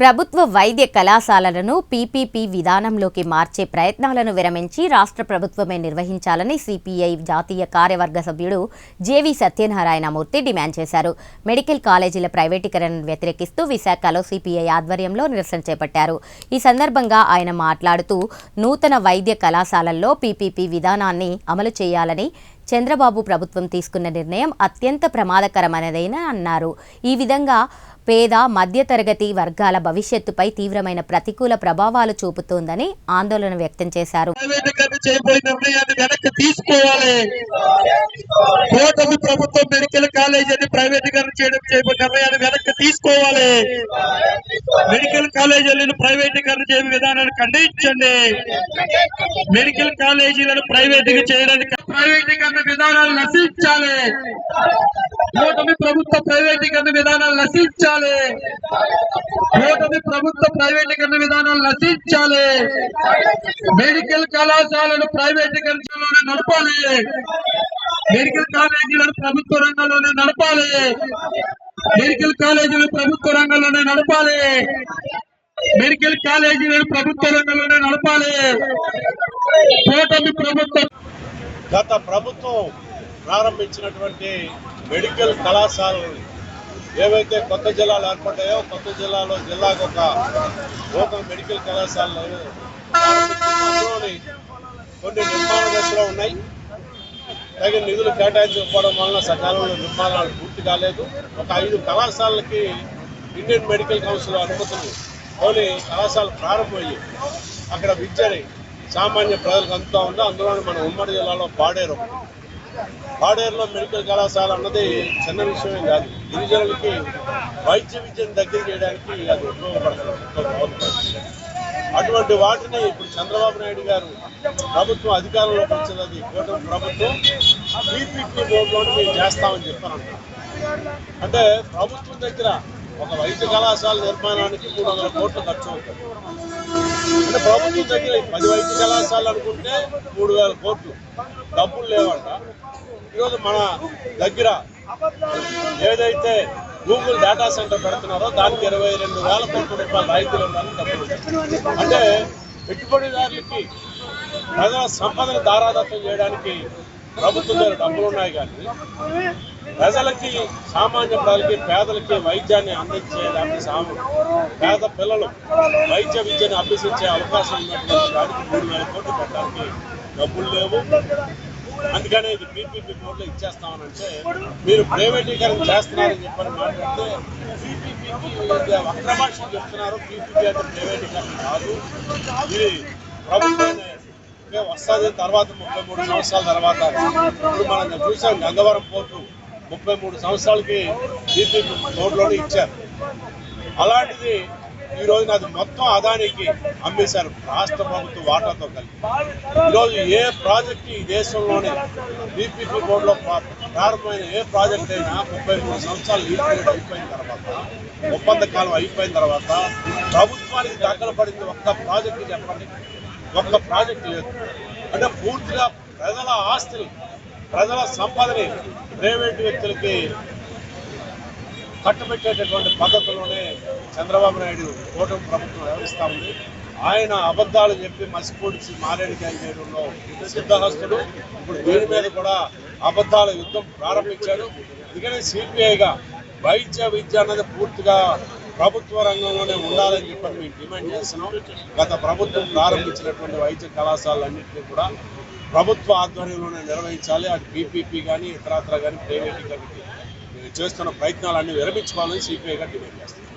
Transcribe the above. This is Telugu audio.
ప్రభుత్వ వైద్య కళాశాలలను పీపీపీ విధానంలోకి మార్చే ప్రయత్నాలను విరమించి రాష్ట్ర ప్రభుత్వమే నిర్వహించాలని సిపిఐ జాతీయ కార్యవర్గ సభ్యుడు జేవి సత్యనారాయణమూర్తి డిమాండ్ చేశారు. మెడికల్ కాలేజీల ప్రైవేటీకరణను వ్యతిరేకిస్తూ విశాఖలో సిపిఐ ఆధ్వర్యంలో నిరసన చేపట్టారు. ఈ సందర్భంగా ఆయన మాట్లాడుతూ నూతన వైద్య కళాశాలల్లో పీపీపీ విధానాన్ని అమలు చేయాలని చంద్రబాబు ప్రభుత్వం తీసుకున్న నిర్ణయం అత్యంత ప్రమాదకరమైనదని అన్నారు. ఈ విధంగా పేద మధ్యతరగతి వర్గాల భవిష్యత్తుపై తీవ్రమైన ప్రతికూల ప్రభావాలు చూపుతోందని ఆందోళన వ్యక్తం చేశారు. ప్రభుత్వం మెడికల్ కాలేజీని ప్రైవేటీకరణ నిర్ణయాన్ని వెనక్కి తీసుకోవాలి. మెడికల్ కాలేజీలను ప్రైవేటీకరణ చేయని విధానాన్ని ఖండించండి. మెడికల్ కాలేజీలను ప్రైవేటీకరణ చేయడానికి ప్రైవేటీకరణ విధానాలు నశించాలి. కూటమి ప్రభుత్వ ప్రైవేటీకరణ విధానాలు నశించాలి. కూటమి ప్రభుత్వ ప్రైవేటీకరణ విధానాలు నశించాలి. మెడికల్ కళాశాలను ప్రైవేటీకరణలోనే నడపాలి. మెడికల్ కాలేజీలను ప్రభుత్వ రంగంలోనే నడపాలి. మెడికల్ కాలేజీలు ప్రభుత్వ రంగంలోనే నడపాలి. మెడికల్ కాలేజీలను ప్రభుత్వ రంగంలోనే నడపాలి. కూటమి ప్రభుత్వం గత ప్రభుత్వం ప్రారంభించినటువంటి మెడికల్ కళాశాలలు ఏవైతే కొత్త జిల్లాలు ఏర్పడ్డాయో కొత్త జిల్లాలో జిల్లాకు ఒక నూతన మెడికల్ కళాశాలలు అందులోని కొన్ని నిర్మాణ దశలో ఉన్నాయి. తగిన నిధులు కేటాయించకపోవడం వలన సకాలంలో నిర్మాణాలు పూర్తి కాలేదు. ఒక 5 కళాశాలలకి ఇండియన్ మెడికల్ కౌన్సిల్ అనుమతులు కొన్ని కళాశాలలు ప్రారంభమయ్యాయి. అక్కడ విద్యని సామాన్య ప్రజలకు అందుతూ ఉంది. అందులోని మన ఉమ్మడి జిల్లాలో పాడేరులో మెడికల్ కళాశాల అన్నది చిన్న విషయమే కాదు. గిరిజనులకి వైద్య విద్యను దగ్గర చేయడానికి అది ఉపయోగపడుతుంది. అటువంటి వాటిని ఇప్పుడు చంద్రబాబు నాయుడు గారు ప్రభుత్వం అధికారంలోకి వచ్చినది కూటమి ప్రభుత్వం పీపీపీ బోర్డులోని మేము చేస్తామని చెప్పాను. అంటే ప్రభుత్వం దగ్గర ఒక వైద్య కళాశాల నిర్మాణానికి 300 కోట్లు ఖర్చు అవుతుంది. అంటే ప్రభుత్వం దగ్గర 10 వైద్య కళాశాలలు అనుకుంటే 3000 కోట్లు డబ్బులు లేవంట. ఈరోజు మన దగ్గర ఏదైతే గూగుల్ డేటా సెంటర్ పెడుతున్నారో దానికి 22,000 కోట్ల రూపాయల రాయితీలు ఉండాలని డబ్బులు. అంటే పెట్టుబడిదారులకి ప్రజల సంపదను దారాదత్తం చేయడానికి ప్రభుత్వం దగ్గర డబ్బులు ఉన్నాయి. కానీ ప్రజలకి సామాన్య ప్రజలకి పేదలకి వైద్యాన్ని అందించేదానికి పేద పిల్లలు వైద్య విద్యను అభ్యసించే అవకాశం ఉన్నటువంటి దానికి 3,000 కోట్లు పెట్టడానికి డబ్బులు లేవు. అందుకనే ఇది పీపీపీ బోర్డులో ఇచ్చేస్తామనంటే మీరు ప్రైవేటీకరణ చేస్తున్నారని చెప్పని మాట్లాడితే పీపీపీకి వక్రభాషలు చెప్తున్నారు. పీపీపీ అంటే ప్రైవేటీకరణ కాదు, ఇది ప్రభుత్వాన్ని వస్తుంది. తర్వాత 33 సంవత్సరాల తర్వాత ఇప్పుడు మనం చూసాం గంగవరం పోర్టు 33 సంవత్సరాలకి పీపీపీ బోర్డులోనే ఇచ్చారు. అలాంటిది ఈ రోజున అది మొత్తం అదానికి అమ్మేశారు రాష్ట్ర ప్రభుత్వ వాటాతో కలిపి. ఈరోజు ఏ ప్రాజెక్టు ఈ దేశంలోనే పీపీపీ బోర్డులో ప్రారంభమైన ఏ ప్రాజెక్ట్ అయినా 33 సంవత్సరాలు లీడ్ పీరియడ్ అయిపోయిన తర్వాత, ఒప్పంద కాలం అయిపోయిన తర్వాత ప్రభుత్వానికి దగ్గర పడింది ఒక్క ప్రాజెక్టు చెప్పండి. ఒక్క ప్రాజెక్టు లేదు. అంటే పూర్తిగా ప్రజల ఆస్తిని ప్రజల సంపదని ప్రైవేటు వ్యక్తులకి కట్టుబెట్టేటటువంటి పద్ధతిలోనే చంద్రబాబు నాయుడు కూటమి ప్రభుత్వం వ్యవహరిస్తూ ఉంది. ఆయన అబద్ధాలు చెప్పి మసిపూడిచి మారేడుకాయ చేయడంలో సిద్ధహస్తుడు. ఇప్పుడు దీని మీద కూడా అబద్ధాల యుద్ధం ప్రారంభించాడు. అందుకనే సిపిఐగా వైద్య విద్య అన్నది పూర్తిగా ప్రభుత్వ రంగంలోనే ఉండాలని చెప్పి మేము డిమాండ్ చేస్తున్నాం. గత ప్రభుత్వం ప్రారంభించినటువంటి వైద్య కళాశాలన్నింటినీ కూడా ప్రభుత్వ ఆధ్వర్యంలోనే నిర్వహించాలి. అటు పీపీపీ కానీ ఇతరత్ర కానీ ప్రైవేటీకరణకి చేస్తున్న ప్రయత్నాలన్నీ విరమించుకోవాలని సిపిఐగా డిమాండ్ చేస్తున్నాం.